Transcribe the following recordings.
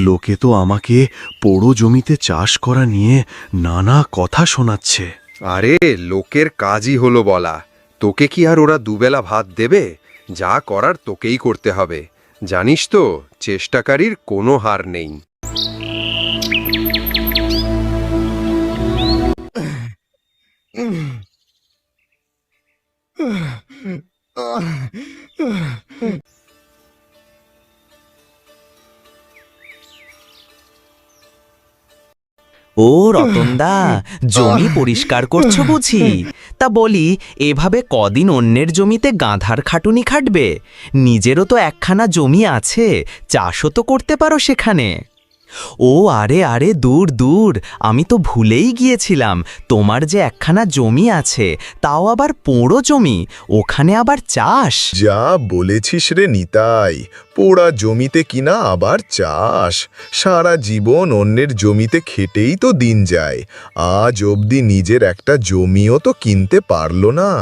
লোকে তো আমাকে পোড়ো জমিতে চাষ করা নিয়ে নানা কথা শোনাচ্ছে। আরে লোকের কাজই হলো বলা, তোকে কি আর ওরা দুবেলা ভাত দেবে? যা করার তোকেই করতে হবে। জানিস তো, চেষ্টাকারীর কোনো হার নেই। ও রতনদা, জমি পরিষ্কার করছো বুঝি? তা বলি, এভাবে কদিন অন্যের জমিতে গাধার খাটুনি খাটবে? নিজেরও তো একখানা জমি আছে, চাষও তো করতে পারো সেখানে। ও আরে আরে, দূর দূর, আমি তো ভুলেই গিয়েছিলাম, তোমার যে একখানা জমি আছে, তাও আবার পোড়ো জমি, ওখানে আবার চাষ। যা বলেছিস রে নিতাই, পোড়া জমিতে কিনা আবার চাষ! সারা জীবন অন্যের জমিতে খেটেই তো দিন যায়, আজ অবধি নিজের একটা জমিও তো কিনতে পারলো না।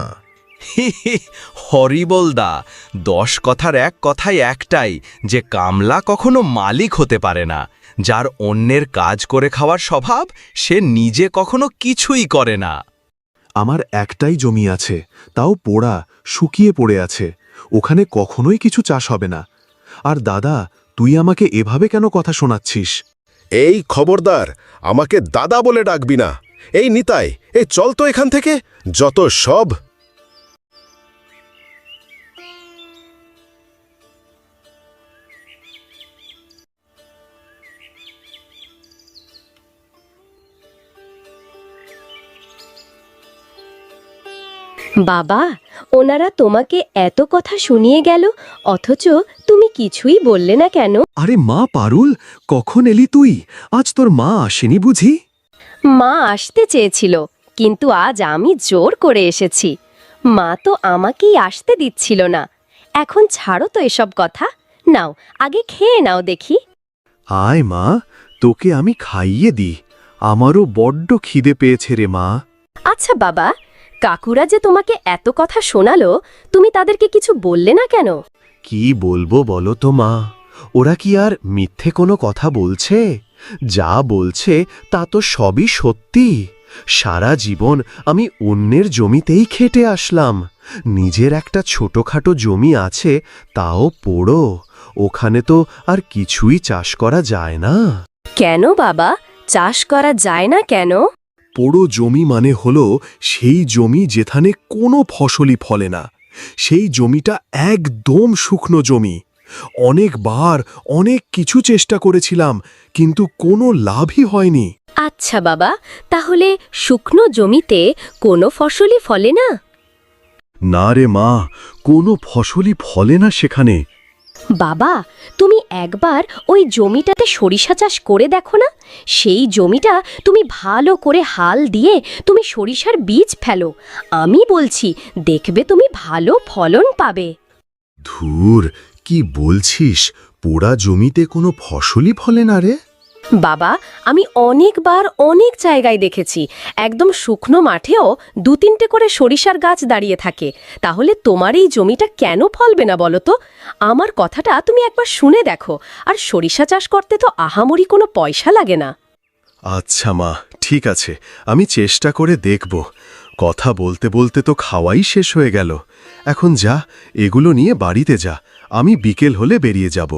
হরিবলদা, 10 কথার এক কথাই একটাই, যে কামলা কখনো মালিক হতে পারে না। যার অন্যের কাজ করে খাওয়ার স্বভাব, সে নিজে কখনো কিছুই করে না। আমার একটাই জমি আছে, তাও পোড়া, শুকিয়ে পড়ে আছে, ওখানে কখনোই কিছু চাষ হবে না। আর দাদা, তুই আমাকে এভাবে কেন কথা শোনাচ্ছিস? এই খবরদার, আমাকে দাদা বলে ডাকবি না। এই নিতাই, এই চল তো এখান থেকে, যত সব। বাবা, ওনারা তোমাকে এত কথা শুনিয়ে গেল, অথচ তুমি কিছুই বললে না কেন? আরে মা পারুল, কখন এলি তুই? আজ তোর মা আসেনি বুঝি? মা আসতে চেয়েছিল, কিন্তু আজ আমি জোর করে এসেছি। মা তো আমাকেই আসতে দিচ্ছিল না। এখন ছাড়ো তো এসব কথা, নাও আগে খেয়ে নাও দেখি। আয় মা, তোকে আমি খাইয়ে দিই, আমারও বড্ড খিদে পেয়েছে রে মা। আচ্ছা বাবা, কাকুরা যে তোমাকে এত কথা শোনালো, তুমি তাদেরকে কিছু বললে না কেন? কি বলবো বলো তো মা, ওরা কি আর মিথ্যে কোনো কথা বলছে? যা বলছে তা তো সবই সত্যি। সারা জীবন আমি অন্যের জমিতেই খেটে আসলাম, নিজের একটা ছোটখাটো জমি আছে, তাও পোড়ো, ওখানে তো আর কিছুই চাষ করা যায় না। কেন বাবা, চাষ করা যায় না কেন? পোড়ো জমি মানে হলো সেই জমি যেখানে কোনো ফসলই ফলে না। সেই জমিটা একদম শুকনো জমি। অনেকবার অনেক কিছু চেষ্টা করেছিলাম, কিন্তু কোনো লাভই হয়নি। আচ্ছা বাবা, তাহলে শুকনো জমিতে কোনো ফসলই ফলে না? না রে মা, কোনো ফসলই ফলে না সেখানে। বাবা, তুমি একবার ওই জমিটাতে সরিষা চাষ করে দেখো না। সেই জমিটা তুমি ভালো করে হাল দিয়ে তুমি সরিষার বীজ ফেলো, আমি বলছি দেখবে তুমি ভালো ফলন পাবে। ধুর, কি বলছিস? পোড়া জমিতে কোনো ফসলই ফলে না রে? বাবা, আমি অনেকবার অনেক জায়গায় দেখেছি, একদম শুকনো মাঠেও 2-3টে করে সরিষার গাছ দাঁড়িয়ে থাকে। তাহলে তোমার এই জমিটা কেন ফলবে না বলো তো? আমার কথাটা তুমি একবার শুনে দেখো। আর সরিষা চাষ করতে তো আহামরি কোনো পয়সা লাগে না। আচ্ছা মা, ঠিক আছে, আমি চেষ্টা করে দেখব। কথা বলতে বলতে তো খাওয়াই শেষ হয়ে গেল। এখন যা, এগুলো নিয়ে বাড়িতে যা, আমি বিকেল হলে বেরিয়ে যাব।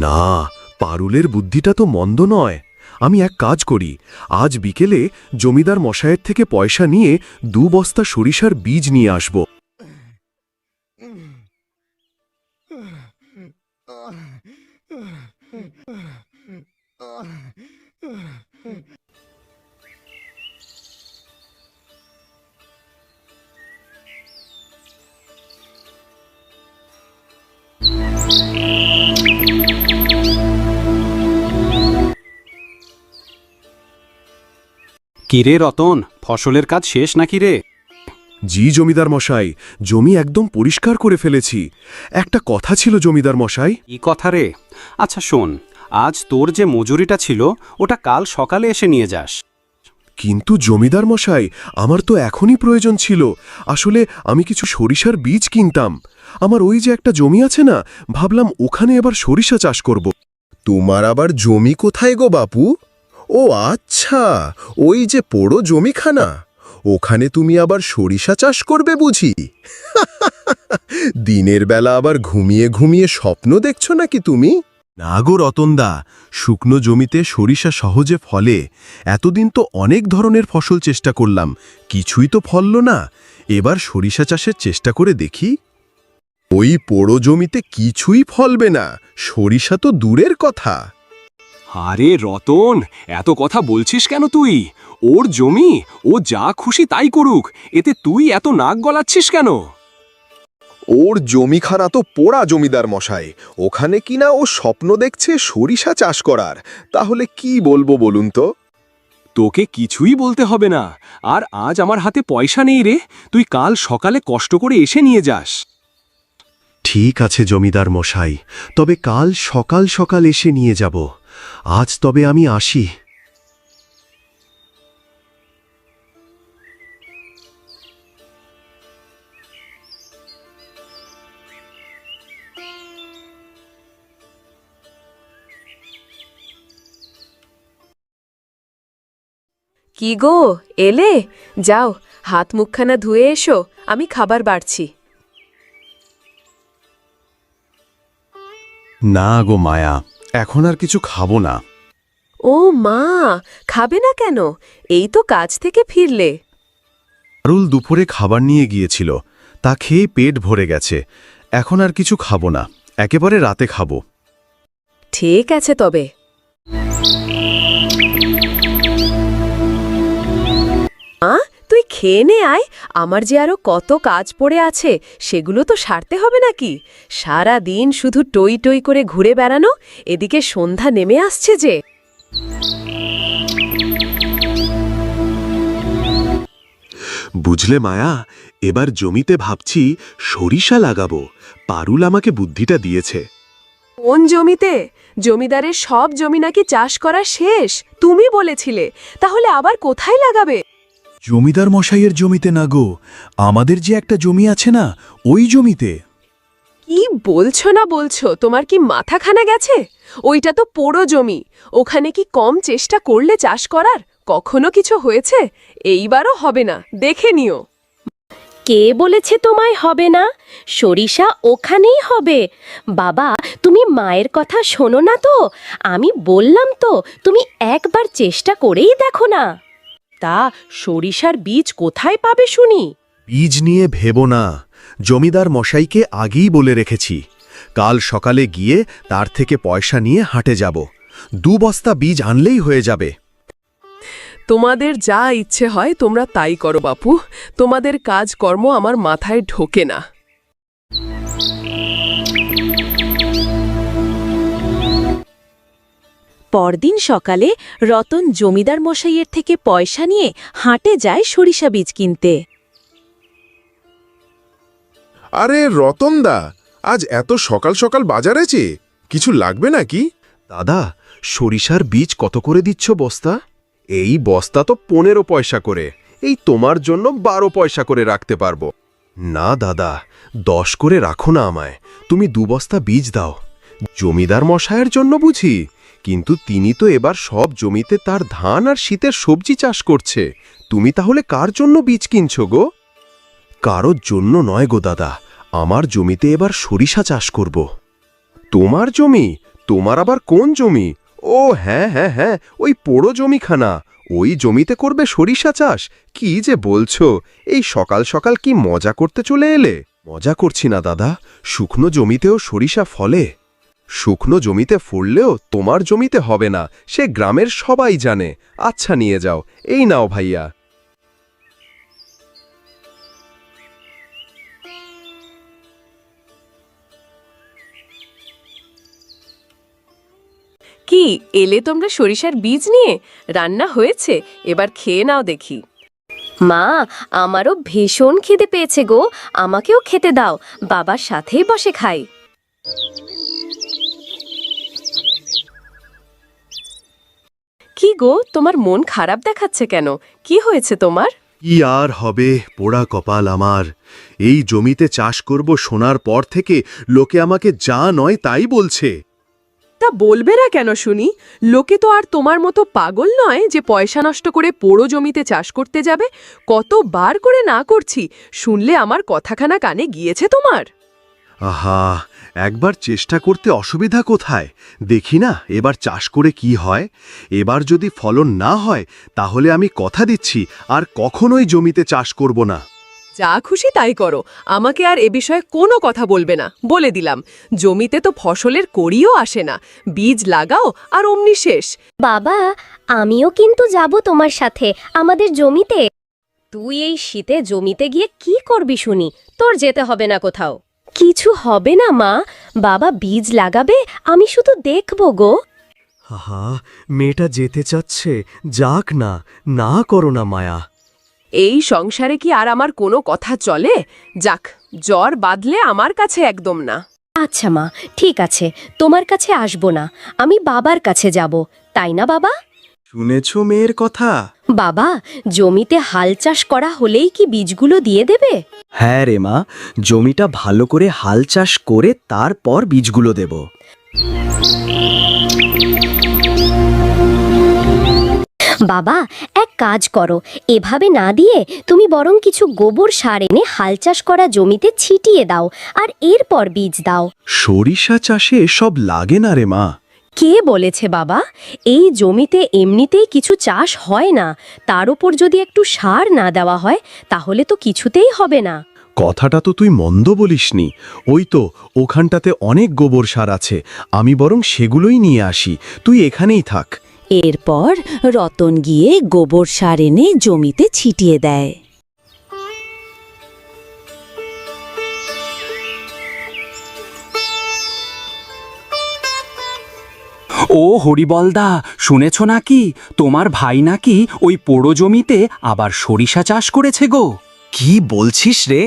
না, পারুলের বুদ্ধিটা তো মন্দ নয়। আমি এক কাজ করি, আজ বিকেলে জমিদার মশায়ের থেকে পয়সা নিয়ে 2 বস্তা সরিষার বীজ নিয়ে আসব। কিরে রতন, ফসলের কাজ শেষ নাকি রে? জি জমিদার মশাই, জমি একদম পরিষ্কার করে ফেলেছি। একটা কথা ছিল জমিদার মশাই। কি কথা রে? আচ্ছা শোন, আজ তোর যে মজুরিটা ছিল ওটা কাল সকালে এসে নিয়ে যাস। কিন্তু জমিদার মশাই, আমার তো এখনই প্রয়োজন ছিল। আসলে আমি কিছু সরিষার বীজ কিনতাম। আমার ওই যে একটা জমি আছে না, ভাবলাম ওখানে এবার সরিষা চাষ করব। তোমার আবার জমি কোথায় গো বাপু? ও আচ্ছা, ওই যে পোড়ো জমিখানা, ওখানে তুমি আবার সরিষা চাষ করবে বুঝি? দিনের বেলা আবার ঘুমিয়ে ঘুমিয়ে স্বপ্ন দেখছো নাকি তুমি? না গো রতনদা, শুকনো জমিতে সরিষা সহজে ফলে। এতদিন তো অনেক ধরনের ফসল চেষ্টা করলাম, কিছুই তো ফলল না। এবার সরিষা চাষের চেষ্টা করে দেখি। ওই পোড়ো জমিতে কিছুই ফলবে না, সরিষা তো দূরের কথা। আরে রতন, এত কথা বলছিস কেন তুই? ওর জমি, ও যা খুশি তাই করুক, এতে তুই এত নাক গলাচ্ছিস কেন? ওর জমিখানা তো পোড়া জমিদার মশাই, ওখানে কিনা ও স্বপ্ন দেখছে সরিষা চাষ করার। তাহলে কি বলবো বলুন তো? তোকে কিছুই বলতে হবে না। আর আজ আমার হাতে পয়সা নেই রে, তুই কাল সকালে কষ্ট করে এসে নিয়ে যাস। ঠিক আছে জমিদার মশাই, তবে কাল সকাল সকাল এসে নিয়ে যাব। আজ তবে আমি আসি। কি গো, এলে? যাও, হাত মুখখানা ধুয়ে এসো, আমি খাবার বাড়ছি। না গো মায়া, এখন আর কিছু খাবো না। ও মা, খাবে না কেন? এই তো কাজ থেকে ফিরলে। পারুল দুপুরে খাবার নিয়ে গিয়েছিল, তা খেয়ে পেট ভরে গেছে। এখন আর কিছু খাবো না, একেবারে রাতে খাবো। ঠিক আছে তবে। তুই খেয়ে নে আয়, আমার যে আরো কত কাজ পড়ে আছে, সেগুলো তো সারতে হবে নাকি? সারা দিন শুধু টই টই করে ঘুরে বেড়ানো, এদিকে সন্ধ্যা নেমে আসছে যে। বুঝলে মায়া, এবার জমিতে ভাবছি সরিষা লাগাবো। পারুল আমাকে বুদ্ধিটা দিয়েছে। কোন জমিতে? জমিদারের সব জমি নাকি চাষ করা শেষ, তুমি বলেছিলে। তাহলে আবার কোথায় লাগাবে? জমিদার মশাইয়ের জমিতে না গো, আমাদের যে একটা জমি আছে না, ওই জমিতে। কি বলছো না বলছো, তোমার কি মাথাখানা গেছে? ওইটা তো পোড়ো জমি, ওখানে কি কম চেষ্টা করলে চাষ করার কখনো কিছু হয়েছে? এইবারও হবে না, দেখে নিও। কে বলেছে তোমায় হবে না? সরিষা ওখানেই হবে। বাবা, তুমি মায়ের কথা শোনো না তো? আমি বললাম তো, তুমি একবার চেষ্টা করেই দেখো না। তা সরিষার বীজ কোথায় পাবে শুনি? বীজ নিয়ে ভেবো না, জমিদার মশাইকে আগেই বলে রেখেছি। কাল সকালে গিয়ে তার থেকে পয়সা নিয়ে হাটে যাব। 2 বস্তা বীজ আনলেই হয়ে যাবে। তোমাদের যা ইচ্ছে হয় তোমরা তাই করো বাপু, তোমাদের কাজকর্ম আমার মাথায় ঢোকে না। পরদিন সকালে রতন জমিদার মশাইয়ের থেকে পয়সা নিয়ে হাটে যায় সরিষা বীজ কিনতে। আরে রতনদা, আজ এত সকাল সকাল বাজারে যে কিছু লাগবে নাকি? দাদা, সরিষার বীজ কত করে দিচ্ছ বস্তা? এই বস্তা তো 15 পয়সা করে, এই তোমার জন্য 12 পয়সা করে রাখতে পারবো। না দাদা, 10 করে রাখো না আমায়। তুমি 2 বস্তা বীজ দাও। জমিদার মশায়ের জন্য বুঝি, কিন্তু তিনি তো এবার সব জমিতে তার ধান আর শীতের সবজি চাষ করছে। তুমি তাহলে কার জন্য বীজ কিনছো গো? কারোর জন্য নয় গো দাদা, আমার জমিতে এবার সরিষা চাষ করব। তোমার জমি? তোমার আবার কোন জমি? ও হ্যাঁ হ্যাঁ হ্যাঁ, ওই পোড়ো জমিখানা। ওই জমিতে করবে সরিষা চাষ? কি যে বলছো, এই সকাল সকাল কি মজা করতে চলে এলে? মজা করছি না দাদা, শুকনো জমিতেও সরিষা ফলে। শুকনো জমিতে ফললেও তোমার জমিতে হবে না, সে গ্রামের সবাই জানে। আচ্ছা নিয়ে যাও, এই নাও ভাইয়া। কি এলে তোমরা সরিষার বীজ নিয়ে? রান্না হয়েছে, এবার খেয়ে নাও দেখি। মা, আমারও ভীষণ খিদে পেয়েছে গো, আমাকেও খেতে দাও, বাবার সাথেই বসে খাই। গো, তোমার মন খারাপ দেখাচ্ছে কেন? কি হয়েছে তোমার? কি আর হবে, পোড়া কপাল আমার। এই জমিতে চাষ করব শোনার পর থেকে লোকে আমাকে যা নয় তাই বলছে। তা বলবে না কেন শুনি? লোকে তো আর তোমার মতো পাগল নয় যে পয়সা নষ্ট করে পোড়ো জমিতে চাষ করতে যাবে। কতবার করে না করছি, শুনলে আমার কথাখানা কানে গিয়েছে তোমার? আহা, একবার চেষ্টা করতে অসুবিধা কোথায়? দেখি না এবার চাষ করে কি হয়। এবার যদি ফলন না হয় তাহলে আমি কথা দিচ্ছি আর কখনোই জমিতে চাষ করব না। যা খুশি তাই করো, আমাকে আর এ বিষয়ে কোনো কথা বলবে না, বলে দিলাম। জমিতে তো ফসলের কড়িও আসে না, বীজ লাগাও আর অমনি শেষ। বাবা, আমিও কিন্তু যাব তোমার সাথে আমাদের জমিতে। তুই এই শীতে জমিতে গিয়ে কি করবি শুনি? তোর যেতে হবে না কোথাও। কিছু হবে না মা, বাবা বীজ লাগাবে, আমি শুধু দেখব গো। আহা, মেয়েটা যেতে চাচ্ছে, যাক না, না করো না মায়া। এই সংসারে কি আর আমার কোনো কথা চলে? যাক, জ্বর বাঁধলে আমার কাছে একদম না। আচ্ছা মা, ঠিক আছে, তোমার কাছে আসবো না, আমি বাবার কাছে যাব, তাই না বাবা? শুনেছ মেয়ের কথা? বাবা, জমিতে হাল চাষ করা হলেই কি বীজগুলো দিয়ে দেবে? হ্যাঁ রে মা, জমিটা ভালো করে হাল চাষ করে তারপর বীজগুলো দেব। বাবা, এক কাজ করো, এভাবে না দিয়ে তুমি বরং কিছু গোবর সার এনে হাল চাষ করা জমিতে ছিটিয়ে দাও আর এরপর বীজ দাও। সরিষা চাষে এসব লাগে না রে মা। কে বলেছে বাবা? এই জমিতে এমনিতেই কিছু চাষ হয় না, তার উপর যদি একটু সার না দেওয়া হয় তাহলে তো কিছুতেই হবে না। কথাটা তো তুই মন্দ বলিসনি। ওই তো ওখানটাতে অনেক গোবর সার আছে, আমি বরং সেগুলোই নিয়ে আসি, তুই এখানেই থাক। এরপর রতন গিয়ে গোবর সার এনে জমিতে ছিটিয়ে দেয়। ও হরিবলদা, শুনেছ নাকি তোমার ভাই নাকি ওই পোড়ো জমিতে আবার সরিষা চাষ করেছে গো? কি বলছিস রে?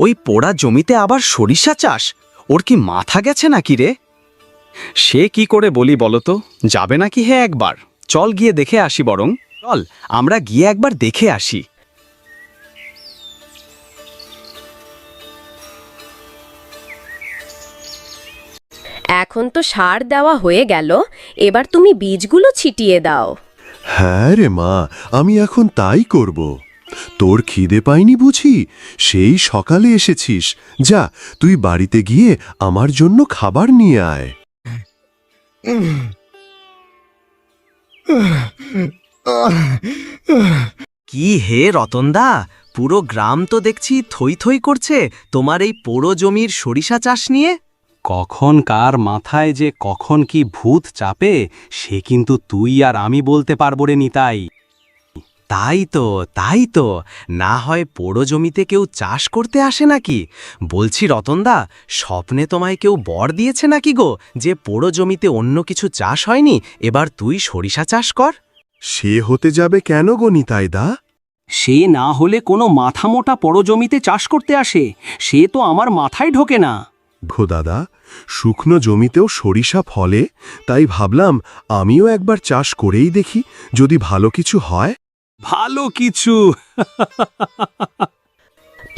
ওই পোড়া জমিতে আবার সরিষা চাষ? ওর কি মাথা গেছে নাকি রে? সে কি করে বলি বলতো? যাবে নাকি হে একবার? চল গিয়ে দেখে আসি বরং। চল আমরা গিয়ে একবার দেখে আসি। এখন তো সার দেওয়া হয়ে গেল, এবার তুমি বীজগুলো ছিটিয়ে দাও। হ্যাঁ রে মা, আমি এখন তাই করব। তোর খিদে পাইনি বুঝি? সেই সকালে এসেছিস, যা তুই বাড়িতে গিয়ে আমার জন্য খাবার নিয়ে আয়। কি হে রতনদা, পুরো গ্রাম তো দেখছি থই থই করছে তোমার এই পোড়ো জমির সরিষা চাষ নিয়ে। কখন কার মাথায় যে কখন কি ভূত চাপে সে কিন্তু তুই আর আমি বলতে পারবো রে নিতাই। তাই তো, না হয় পোড়ো জমিতে কেউ চাষ করতে আসে নাকি? বলছি রতনদা, স্বপ্নে তোমায় কেউ বর দিয়েছে নাকি গো যে পোড়ো জমিতে অন্য কিছু চাষ হয়নি, এবার তুই সরিষা চাষ কর? সে হতে যাবে কেন গো নিতাইদা? সে না হলে কোনো মাথা মোটা পোড়ো জমিতে চাষ করতে আসে? সে তো আমার মাথায় ঢোকে না। খো দাদা, শুকনো জমিতেও সরিষা ফলে, তাই ভাবলাম আমিও একবার চাষ করেই দেখি, যদি ভালো কিছু হয়। ভালো কিছু?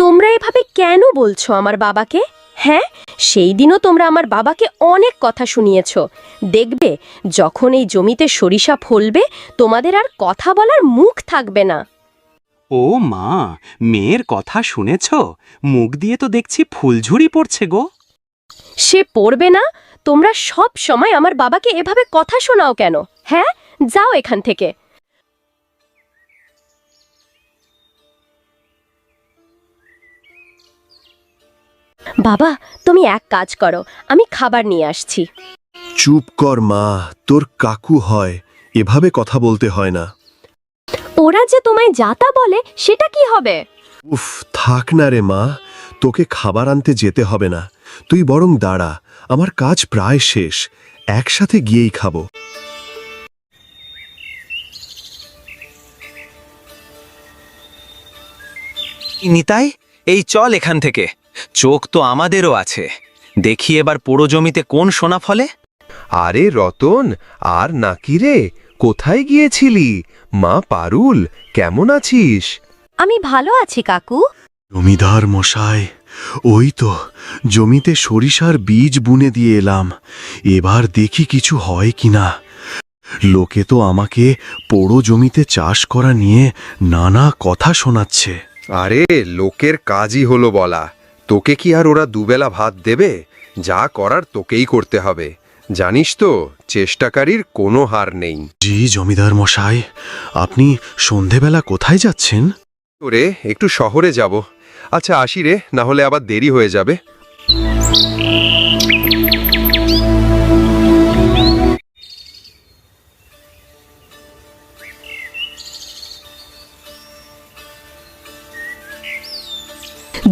তোমরা এভাবে কেন বলছো আমার বাবাকে? হ্যাঁ, সেই দিনও তোমরা আমার বাবাকে অনেক কথা শুনিয়েছ। দেখবে যখন এই জমিতে সরিষা ফলবে তোমাদের আর কথা বলার মুখ থাকবে না। ও মা, মেয়ের কথা শুনেছ? মুখ দিয়ে তো দেখছি ফুলঝুরি পড়ছে গো। সে পড়বে না? তোমরা সব সময় আমার বাবাকে এভাবে কথা শোনাও কেন? হ্যাঁ, যাও এখান থেকে। বাবা, তুমি এক কাজ করো, আমি খাবার নিয়ে আসছি। চুপ কর মা, তোর কাকু হয়, এভাবে কথা বলতে হয় না। ওরা যে তোমায় যাতা বলে সেটা কি হবে? উফ, থাক না রে মা, তোকে খাবার আনতে যেতে হবে না, তুই বরং দাঁড়া, আমার কাজ প্রায় শেষ, একসাথে গিয়েই খাবো। নিতাই, এই চল এখান থেকে, চোখ তো আমাদেরও আছে, দেখি এবার পোড়ো জমিতে কোন সোনা ফলে। আরে রতন, আর নাকি রে, কোথায় গিয়েছিলি? মা পারুল, কেমন আছিস? আমি ভালো আছি কাকু। জমিদার মশাই, ওই তো জমিতে সরিষার বীজ বুনে দিয়ে এলাম। এবার দেখি কিছু হয় কিনা। লোকে তো আমাকে পোড়ো জমিতে চাষ করা নিয়ে নানা কথা শোনাচ্ছে। আরে লোকের কাজই হলো বলা। তোকে কি আর ওরা দুবেলা ভাত দেবে? যা করার তোকেই করতে হবে। জানিস তো, চেষ্টাকারীর কোনো হার নেই। জি জমিদার মশাই, আপনি সন্ধেবেলা কোথায় যাচ্ছেন? তোরে একটু শহরে যাব। আচ্ছা আসি রে, না হলে আবার দেরি হয়ে যাবে।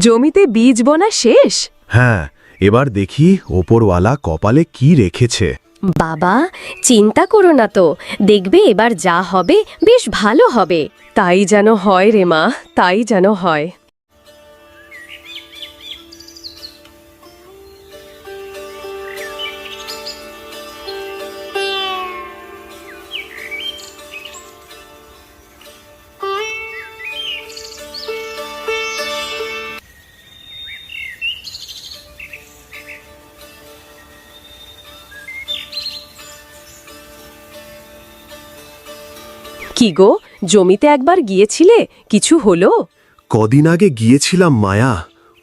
জমিতে বীজ বোনা শেষ? হ্যাঁ, এবার দেখি ওপরওয়ালা কপালে কি রেখেছে। বাবা, চিন্তা করো না তো, দেখবে এবার যা হবে বেশ ভালো হবে। তাই যেন হয় রে মা, তাই যেন হয়। কি গো, জমিতে একবার গিয়েছিলে, কিছু হলো? কদিন আগে গিয়েছিলাম মায়া,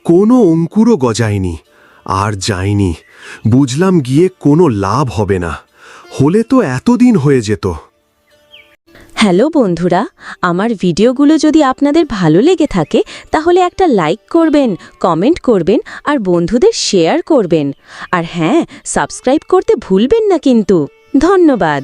কোনো অঙ্কুরও গজায়নি। আর যাইনি, বুঝলাম গিয়ে কোনো লাভ হবে না। হলে তো এতদিন হয়ে যেত। হ্যালো বন্ধুরা, আমার ভিডিওগুলো যদি আপনাদের ভালো লেগে থাকে তাহলে একটা লাইক করবেন, কমেন্ট করবেন আর বন্ধুদের শেয়ার করবেন। আর হ্যাঁ, সাবস্ক্রাইব করতে ভুলবেন না কিন্তু। ধন্যবাদ।